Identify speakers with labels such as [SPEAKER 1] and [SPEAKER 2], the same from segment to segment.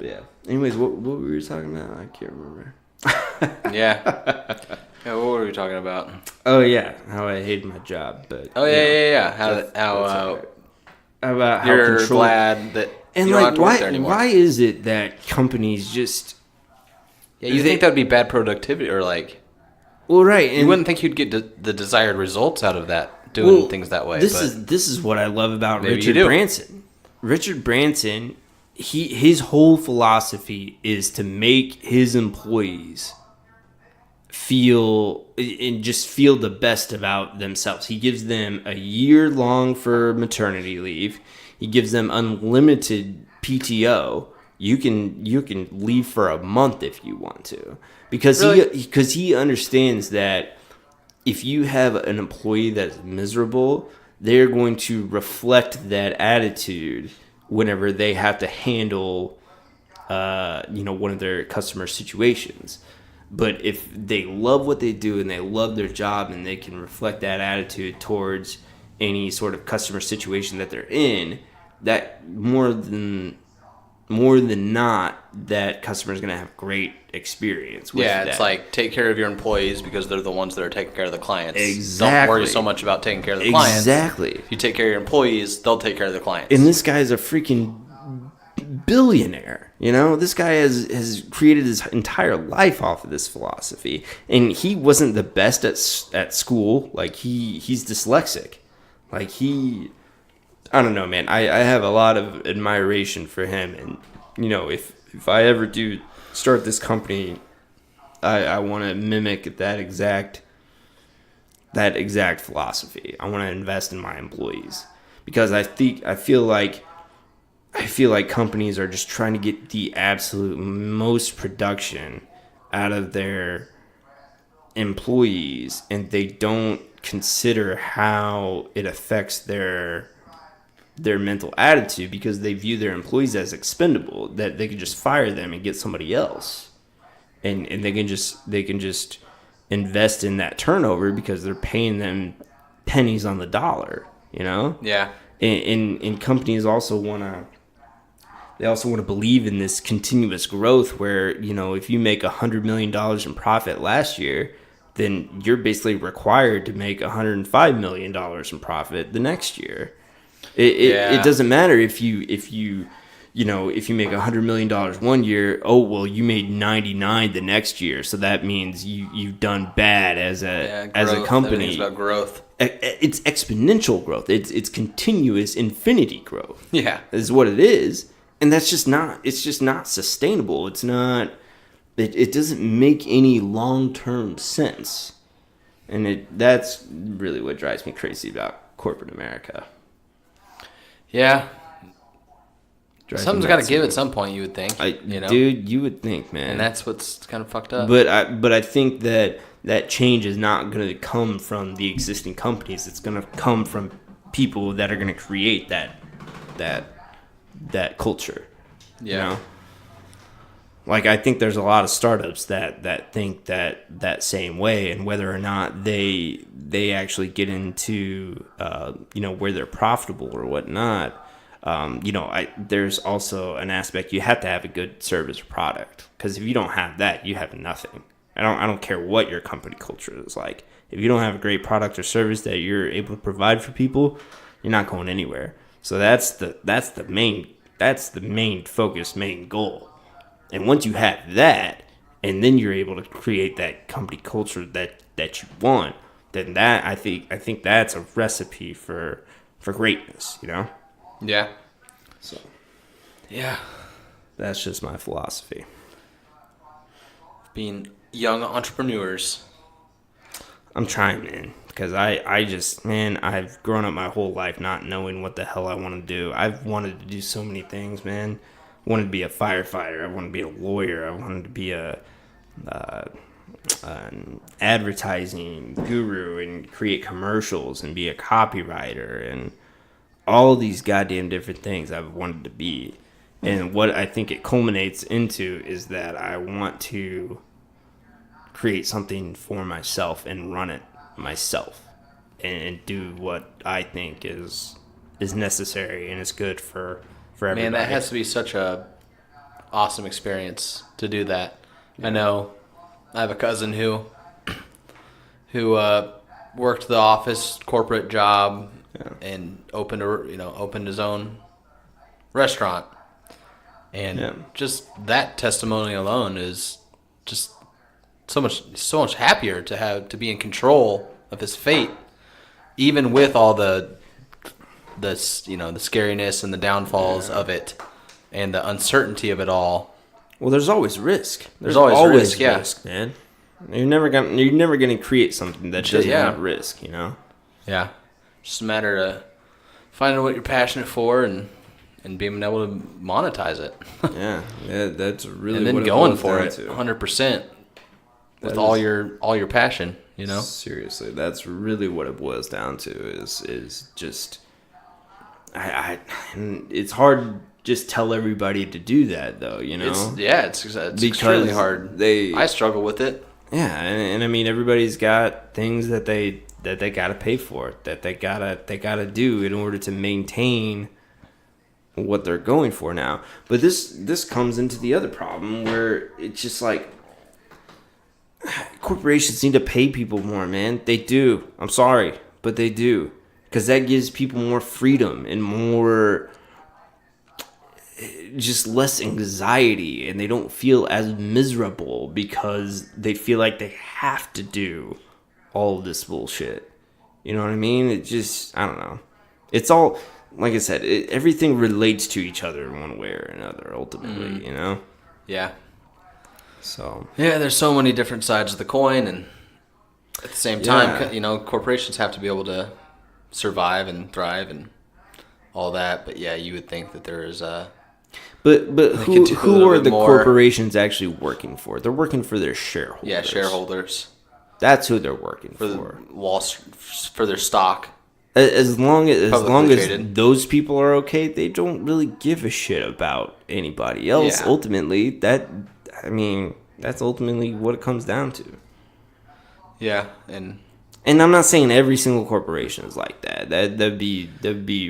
[SPEAKER 1] But yeah. Anyways, what were we talking about? I can't remember.
[SPEAKER 2] Yeah. Yeah, what were we talking about?
[SPEAKER 1] Oh yeah, how I hated my job, but
[SPEAKER 2] Yeah.
[SPEAKER 1] that's
[SPEAKER 2] How
[SPEAKER 1] about how
[SPEAKER 2] you're
[SPEAKER 1] control
[SPEAKER 2] glad that
[SPEAKER 1] and
[SPEAKER 2] you don't have
[SPEAKER 1] like
[SPEAKER 2] to work there anymore.
[SPEAKER 1] why is it that companies just
[SPEAKER 2] You think that would be bad productivity, or like
[SPEAKER 1] well right and
[SPEAKER 2] you wouldn't think you'd get the desired results out of that doing things that way.
[SPEAKER 1] This is what I love about
[SPEAKER 2] Maybe
[SPEAKER 1] Richard
[SPEAKER 2] you do.
[SPEAKER 1] Branson. Richard Branson, his whole philosophy is to make his employees feel the best about themselves. He gives them a year long for maternity leave. He gives them unlimited PTO. You can leave for a month if you want to, because he understands that if you have an employee that's miserable, they're going to reflect that attitude whenever they have to handle one of their customer situations. But if they love what they do and they love their job and they can reflect that attitude towards any sort of customer situation that they're in, that more than not, that customer is going to have great experience with that.
[SPEAKER 2] It's like take care of your employees because they're the ones that are taking care of the clients.
[SPEAKER 1] Exactly.
[SPEAKER 2] Don't worry so much about taking care of the clients.
[SPEAKER 1] Exactly.
[SPEAKER 2] If you take care of your employees, they'll take care of the clients.
[SPEAKER 1] And this guy's a freaking billionaire. This guy has created his entire life off of this philosophy. And he wasn't the best at school. Like he's dyslexic. Like I don't know, man. I have a lot of admiration for him, and if I ever do start this company, I want to mimic that exact philosophy. I want to invest in my employees because I feel like companies are just trying to get the absolute most production out of their employees, and they don't consider how it affects their mental attitude, because they view their employees as expendable, that they can just fire them and get somebody else, and they can just invest in that turnover because they're paying them pennies on the dollar.
[SPEAKER 2] Yeah.
[SPEAKER 1] And companies also want to believe in this continuous growth where, if you make $100 million in profit last year, then you're basically required to make $105 million in profit the next year. It doesn't matter if you make $100 million one year. Oh, well, you made 99 the next year, so that means you've done bad as a company.
[SPEAKER 2] Everything's about growth.
[SPEAKER 1] It's exponential growth. It's continuous infinity growth.
[SPEAKER 2] Yeah,
[SPEAKER 1] is what it is, and that's just not. It's just not sustainable. It's not. It doesn't make any long-term sense, and that's really what drives me crazy about corporate America.
[SPEAKER 2] Yeah. Something's got to give at some point, you would think.
[SPEAKER 1] Dude, you would think, man.
[SPEAKER 2] And that's what's kind of fucked up.
[SPEAKER 1] But I think that change is not going to come from the existing companies. It's going to come from people that are going to create that culture.
[SPEAKER 2] Yeah.
[SPEAKER 1] Like, I think there's a lot of startups that think that same way, and whether or not they actually get into where they're profitable or whatnot. There's also an aspect, you have to have a good service or product, because if you don't have that, you have nothing. I don't care what your company culture is like. If you don't have a great product or service that you're able to provide for people, you're not going anywhere. So that's the main focus, main goal. And once you have that, and then you're able to create that company culture that you want, then that I think that's a recipe for greatness,
[SPEAKER 2] Yeah.
[SPEAKER 1] So,
[SPEAKER 2] yeah,
[SPEAKER 1] that's just my philosophy.
[SPEAKER 2] Being young entrepreneurs.
[SPEAKER 1] I'm trying, man, because I've grown up my whole life not knowing what the hell I want to do. I've wanted to do so many things, man. I wanted to be a firefighter. I wanted to be a lawyer. I wanted to be an advertising guru and create commercials and be a copywriter and all these goddamn different things I've wanted to be. And what I think it culminates into is that I want to create something for myself and run it myself and do what I think is necessary and is good for everybody.
[SPEAKER 2] Man, that has to be such a awesome experience to do that. Yeah. I know I have a cousin who worked the office corporate job and opened his own restaurant. And just that testimony alone is just so much happier to be in control of his fate, even with all the scariness and the downfalls of it and the uncertainty of it all.
[SPEAKER 1] Well, there's always risk. There's always risk, man. You're never gonna create something that doesn't have risk, you know?
[SPEAKER 2] Yeah. Just a matter of finding what you're passionate for and being able to monetize it.
[SPEAKER 1] yeah, that's really
[SPEAKER 2] and then
[SPEAKER 1] what
[SPEAKER 2] going
[SPEAKER 1] it
[SPEAKER 2] for it 100% with all your passion, you know?
[SPEAKER 1] Seriously, that's really what it boils down to is just it's hard to just tell everybody to do that though, you know?
[SPEAKER 2] It's extremely hard. I struggle with it.
[SPEAKER 1] Yeah, and I mean everybody's got things that they gotta pay for, that they gotta do in order to maintain what they're going for now. But this comes into the other problem where it's just like corporations need to pay people more, man. They do. I'm sorry, but they do. Because that gives people more freedom and more, just less anxiety, and they don't feel as miserable because they feel like they have to do all of this bullshit. You know what I mean? It just, I don't know. It's all, like I said, everything relates to each other in one way or another, ultimately, you know?
[SPEAKER 2] Yeah.
[SPEAKER 1] So.
[SPEAKER 2] Yeah, there's so many different sides of the coin, and at the same time, corporations have to be able to survive and thrive and all that. But yeah, you would think that there is a... But
[SPEAKER 1] who are the corporations actually working for? They're working for their shareholders.
[SPEAKER 2] Yeah, shareholders.
[SPEAKER 1] That's who they're working
[SPEAKER 2] for. For their stock.
[SPEAKER 1] As long as those people are okay, they don't really give a shit about anybody else. Yeah. Ultimately, that's ultimately what it comes down to.
[SPEAKER 2] Yeah,
[SPEAKER 1] and I'm not saying every single corporation is like that. That'd be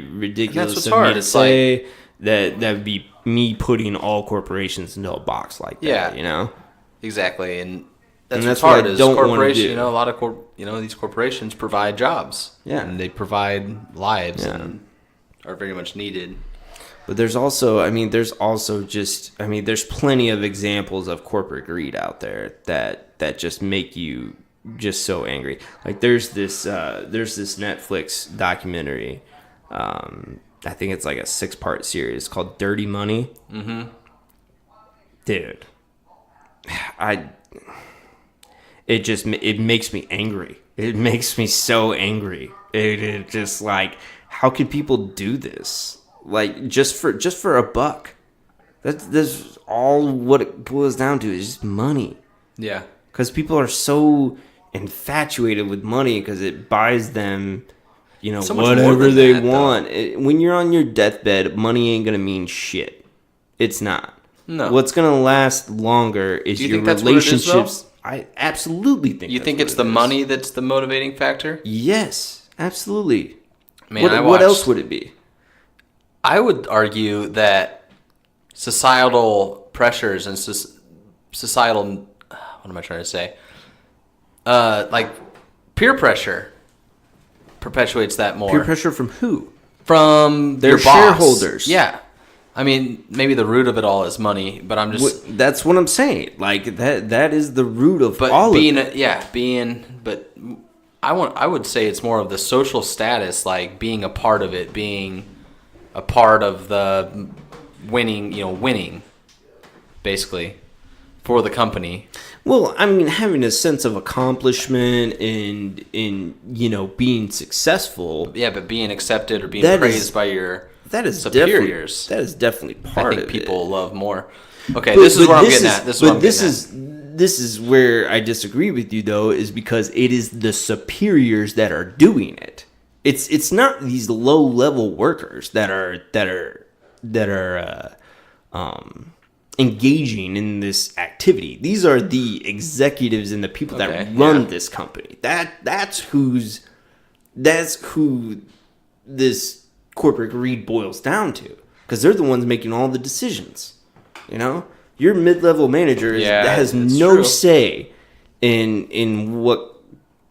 [SPEAKER 1] ridiculous of me to say. That would be me putting all corporations into a box like that. Yeah, you know.
[SPEAKER 2] Exactly, and that's hard. Is corporations, a lot of these corporations provide jobs.
[SPEAKER 1] Yeah,
[SPEAKER 2] and they provide lives and are very much needed.
[SPEAKER 1] But there's there's plenty of examples of corporate greed out there that just make you just so angry. Like there's this Netflix documentary. I think it's like a 6-part series called Dirty Money.
[SPEAKER 2] Mm-hmm.
[SPEAKER 1] Dude, it makes me angry. It makes me so angry. It just like, how can people do this? Like just for a buck. That's all what it boils down to is just money.
[SPEAKER 2] Yeah.
[SPEAKER 1] Because people are so infatuated with money because it buys them, so whatever they want. When you're on your deathbed, money ain't gonna mean shit. It's not.
[SPEAKER 2] No.
[SPEAKER 1] What's gonna last longer is your relationships. I absolutely think.
[SPEAKER 2] You think it's the money that's the motivating factor?
[SPEAKER 1] Yes, absolutely.
[SPEAKER 2] Man,
[SPEAKER 1] what else would it be?
[SPEAKER 2] I would argue that societal pressures and societal, what am I trying to say? Like peer pressure perpetuates that more.
[SPEAKER 1] Peer pressure from who?
[SPEAKER 2] From
[SPEAKER 1] their shareholders.
[SPEAKER 2] Yeah. I mean, maybe the root of it all is money, but I'm just...
[SPEAKER 1] That's what I'm saying. Like, that is the root of all of it.
[SPEAKER 2] But I would say it's more of the social status, like being a part of it, being a part of the winning, basically, for the company.
[SPEAKER 1] Well, I mean, having a sense of accomplishment and being successful.
[SPEAKER 2] Yeah, but being accepted or being praised by your superiors.
[SPEAKER 1] That is definitely part of it.
[SPEAKER 2] I think people love more. Okay, this is where I'm getting at.
[SPEAKER 1] This is where I disagree with you, though, is because it is the superiors that are doing it. It's not these low level workers that are engaging in this activity. These are the executives and the people that run this company. That's who this corporate greed boils down to, because they're the ones making all the decisions. You know, your mid-level manager has no say in what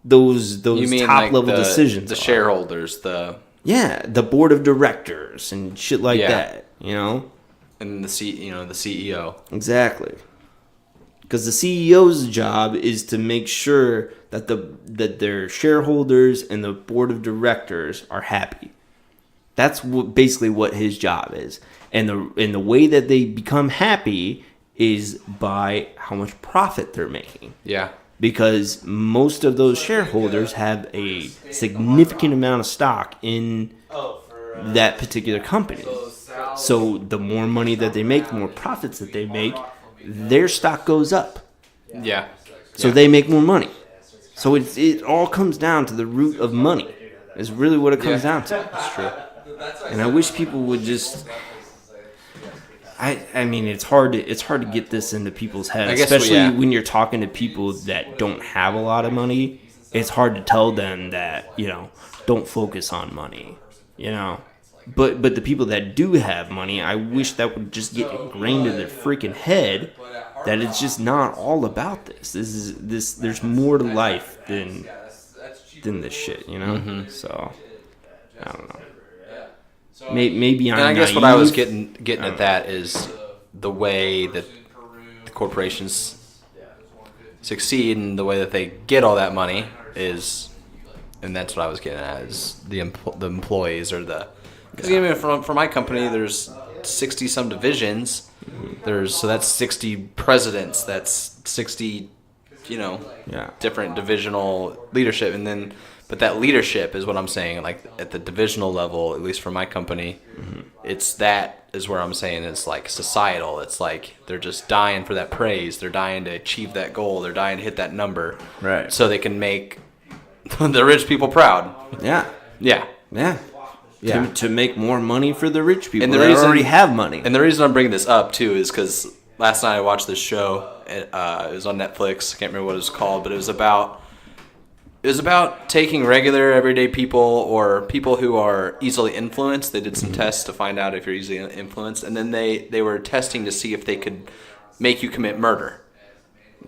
[SPEAKER 1] those top level decisions.
[SPEAKER 2] The shareholders, the
[SPEAKER 1] board of directors and shit like that. You know,
[SPEAKER 2] and the CEO.
[SPEAKER 1] Exactly. Because the CEO's job is to make sure that their shareholders and the board of directors are happy. That's basically what his job is. And the way that they become happy is by how much profit they're making.
[SPEAKER 2] Yeah.
[SPEAKER 1] Because most of those shareholders have a significant amount of stock in that particular company. So the more money that they make, the more profits that they make, their stock goes up.
[SPEAKER 2] Yeah.
[SPEAKER 1] So they make more money. So it all comes down to the root of money. Is really what it comes down to.
[SPEAKER 2] That's true.
[SPEAKER 1] And I wish people would just. I mean, it's hard to get this into people's heads, especially when you're talking to people that don't have a lot of money. It's hard to tell them that, you know, don't focus on money, you know. But the people that do have money, I wish that would just get ingrained in their freaking head that it's just not all about this. There's more to life than this shit, you know?
[SPEAKER 2] Mm-hmm.
[SPEAKER 1] So, I don't know. Maybe I'm
[SPEAKER 2] And I guess
[SPEAKER 1] naive.
[SPEAKER 2] what I was getting at that is the way that the corporations succeed and the way that they get all that money is, and that's what I was getting at, is the employees or the. Because even for my company, there's 60 some divisions. So that's 60 presidents. That's 60, different divisional leadership, but that leadership is what I'm saying. Like at the divisional level, at least for my company, that is where I'm saying it's like societal. It's like they're just dying for that praise. They're dying to achieve that goal. They're dying to hit that number,
[SPEAKER 1] right?
[SPEAKER 2] So they can make the rich people proud.
[SPEAKER 1] Yeah. To make more money for the rich people that already have money.
[SPEAKER 2] And the reason I'm bringing this up, too, is because last night I watched this show. It was on Netflix. I can't remember what it was called, but it was about taking regular, everyday people or people who are easily influenced. They did some tests to find out if you're easily influenced, and then they were testing to see if they could make you commit murder.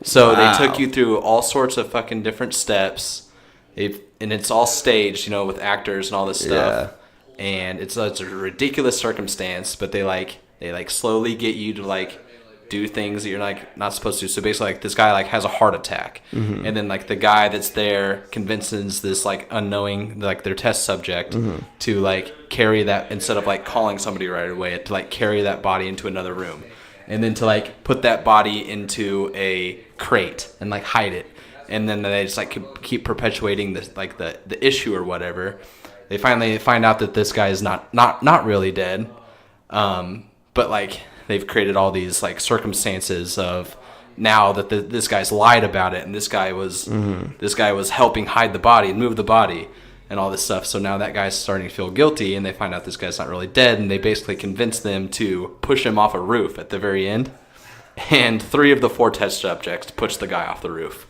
[SPEAKER 2] So they took you through all sorts of fucking different steps, and it's all staged, with actors and all this stuff. Yeah. And it's a ridiculous circumstance, but they slowly get you to do things that you're not supposed to. So basically, this guy has a heart attack, and then the guy that's there convinces this unknowing their test subject to carry that, instead of calling somebody right away, to carry that body into another room, and then to put that body into a crate and hide it, and then they just keep perpetuating this the issue or whatever. They finally find out that this guy is not really dead, but they've created all these circumstances of now that this guy's lied about it, and this guy was helping hide the body and move the body and all this stuff. So now that guy's starting to feel guilty, and they find out this guy's not really dead, and they basically convince them to push him off a roof at the very end. And 3 of the 4 test subjects push the guy off the roof.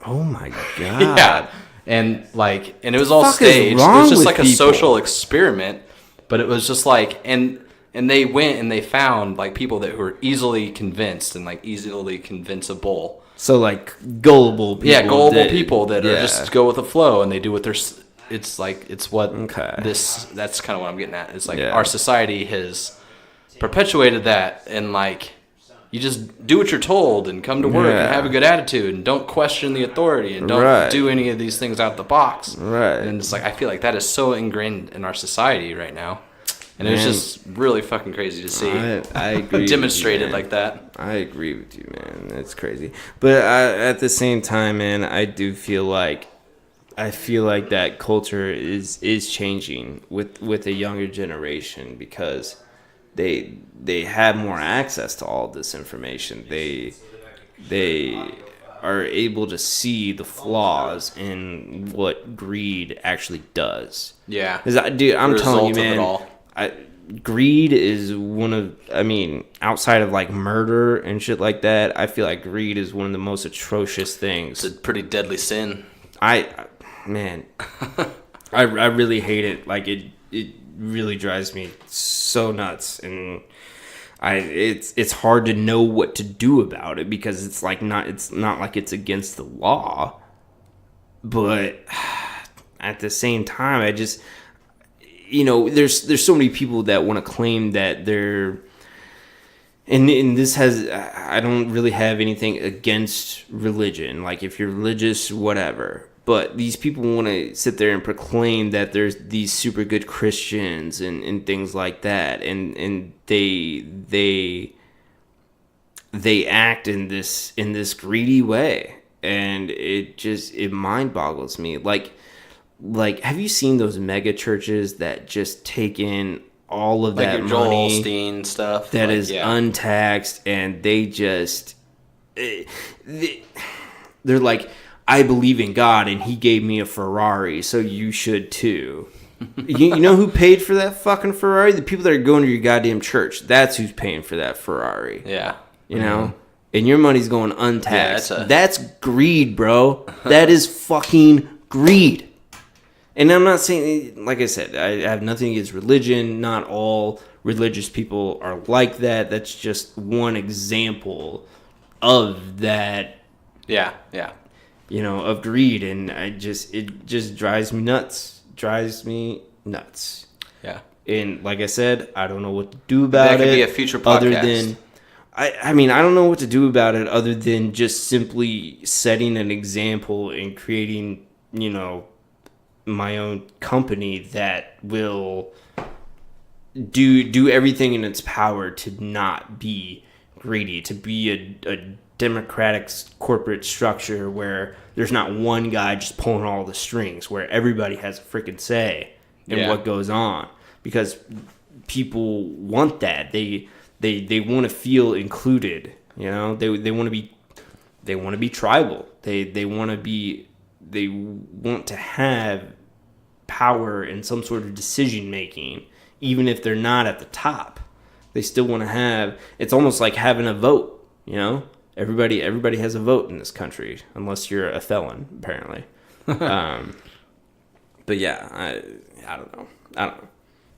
[SPEAKER 1] Oh my god!
[SPEAKER 2] Yeah. And it was all staged. It was just a social experiment, but it was just and they went and they found people that were easily convinced and easily convincible.
[SPEAKER 1] So gullible people.
[SPEAKER 2] Yeah, gullible people that are just go with the flow, and they do what they're. It's what this. That's kind of what I'm getting at. It's our society has perpetuated that, and you just do what you're told and come to work and have a good attitude and don't question the authority and don't do any of these things out the box.
[SPEAKER 1] Right.
[SPEAKER 2] And it's I feel that is so ingrained in our society right now. And it was just really fucking crazy to see.
[SPEAKER 1] I agree.
[SPEAKER 2] Demonstrated
[SPEAKER 1] with you,
[SPEAKER 2] like that.
[SPEAKER 1] I agree with you, man. That's crazy. But at the same time, man, I do feel that culture is changing with a younger generation because they have more access to all this information. They are able to see the flaws in what greed actually does.
[SPEAKER 2] Yeah.
[SPEAKER 1] I'm telling you, man. Greed is outside of murder and shit like that, I feel greed is one of the most atrocious things.
[SPEAKER 2] It's a pretty deadly sin.
[SPEAKER 1] I really hate it. It really drives me so nuts, and it's hard to know what to do about it, because it's not like it's against the law, but at the same time, I just, there's so many people that want to claim that they're, and this has, I don't really have anything against religion, like if you're religious, whatever. But these people want to sit there and proclaim that there's these super good Christians and things like that, and they act in this greedy way, and it mind boggles me. Like, have you seen those mega churches that just take in all of that
[SPEAKER 2] your
[SPEAKER 1] money,
[SPEAKER 2] Joel Osteen stuff
[SPEAKER 1] that is untaxed, and they're like, I believe in God and he gave me a Ferrari, so you should too. You know who paid for that fucking Ferrari? The people that are going to your goddamn church. That's who's paying for that Ferrari.
[SPEAKER 2] Yeah.
[SPEAKER 1] You know? And your money's going untaxed. That's greed, bro. That is fucking greed. And I'm not saying, like I said, I have nothing against religion. Not all religious people are like that. That's just one example of that.
[SPEAKER 2] Yeah, yeah.
[SPEAKER 1] Of greed, and it just drives me nuts.
[SPEAKER 2] Yeah.
[SPEAKER 1] And like I said, I don't know what to do about it.
[SPEAKER 2] That could be a future podcast.
[SPEAKER 1] Other than, I mean, I don't know what to do about it other than just simply setting an example and creating, my own company that will do everything in its power to not be greedy, to be a democratic corporate structure where there's not one guy just pulling all the strings, where everybody has a freaking say in what goes on, because people want that. They want to feel included. They want to be tribal. They want to have power in some sort of decision making, even if they're not at the top. They still want to have. It's almost like having a vote. Everybody has a vote in this country, unless you're a felon, apparently. But yeah, I don't know.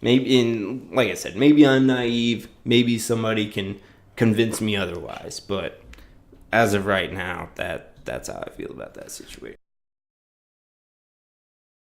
[SPEAKER 1] Maybe, like I said, maybe I'm naive. Maybe somebody can convince me otherwise. But as of right now, that's how I feel about that situation.